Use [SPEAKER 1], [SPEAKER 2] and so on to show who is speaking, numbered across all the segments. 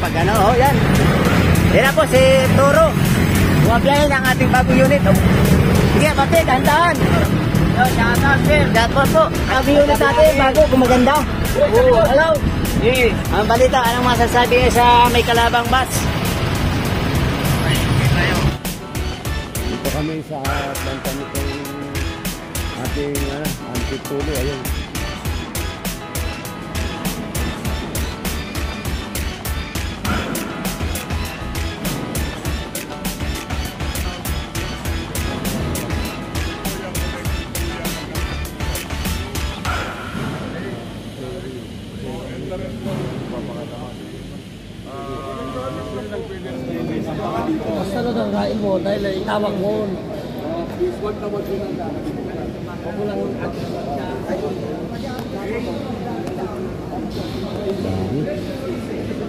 [SPEAKER 1] nakakapag-ano. Oh, yan. Yan na po si Toro. Bumabiyahe ng ating bagong unit. Oh. Sige, pati, dahan-dahan. Yo, shoutout, sir. Shoutout po. Bagong unit natin, bago, gumaganda. Oh, hello. Yeah. Ang balita, anong masasabi sa may kalabang bus?
[SPEAKER 2] Dito kami sa planta nitong ating Antipolo. Ayun.
[SPEAKER 3] Basta na lang kain mo dahil itawag mo. Huwag tawag mo lang. Huwag mo lang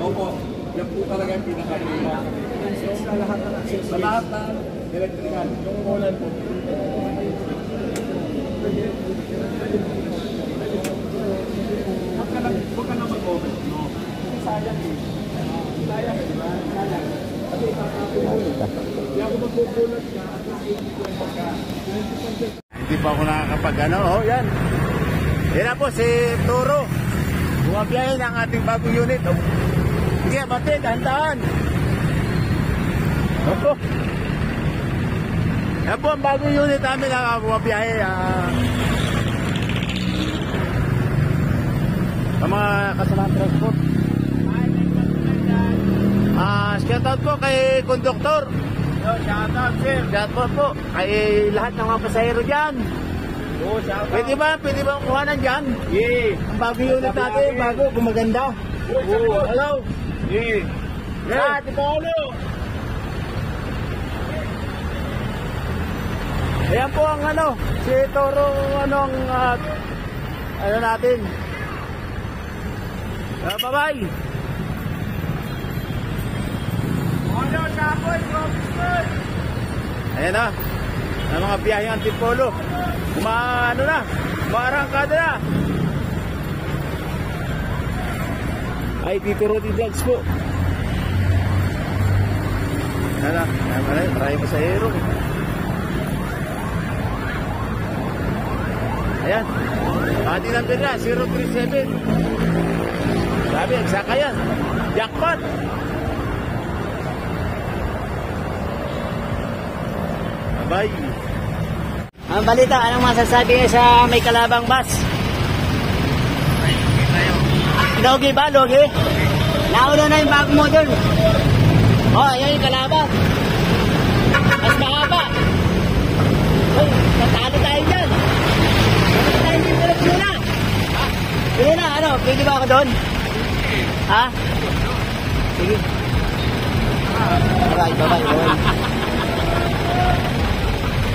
[SPEAKER 3] Opo, yan po talaga yung pinaka-lima. Sa lahat na elektrikan, yung ulan po. Huwag ka na mag-open. Sayang eh. Sayang eh. Sayang.
[SPEAKER 1] Hindi pa ako nakakapag-ano. Oh, yan. Yan na po si Toro. Bumabiyahe ng ating bagong unit. Oh. Sige, pati, dahan-dahan. Opo. Yan po ang bagong unit namin na bumabiyahe. Sa mga kasamaang transport. Shoutout po kay Konduktor.
[SPEAKER 3] Yo, shoutout, sir.
[SPEAKER 1] Shoutout po kay lahat ng mga pasahero dyan.
[SPEAKER 3] Oh, shoutout.
[SPEAKER 1] Pwede ba kuhanan dyan?
[SPEAKER 3] Yeah.
[SPEAKER 1] Ang bagong unit natin, bago, gumaganda.
[SPEAKER 3] Oh,
[SPEAKER 1] hello.
[SPEAKER 3] Yeah.
[SPEAKER 1] Yeah.
[SPEAKER 3] Antipolo.
[SPEAKER 1] Ayan po ang si Toro, natin. Bye-bye. Ayan na, ang mga biyaheng Antipolo. Umarangkada na. Ay, Tito Rodi Vlogs po. Maraming pasahero. Ayan, ating number na, 037. Sabi, eksaka yan. Jackpot. Bye. Ang balita, anong masasabi sa may kalabang bus? Logi ba? Logi? Nauna na yung bago mo dun. Oh, ayan yung kalabang. Mas mahaba. Uy, natalo tayo dyan. Natalo tayo dyan. Pili na, pili ba ako doon? Ha? Sige. Bye-bye.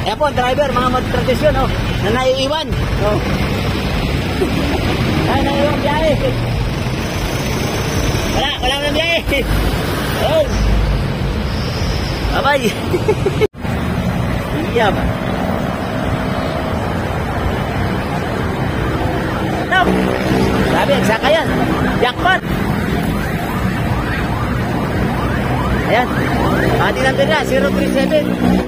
[SPEAKER 1] Ayan po, driver, mga mag-tradisyon, na naiiwan. Ay, naiiwan biyahe. Wala na biyahe. Bye-bye. Iya ba? Sabi, eksaka yan. Jackpot. Ayan. Atin natin na, 037.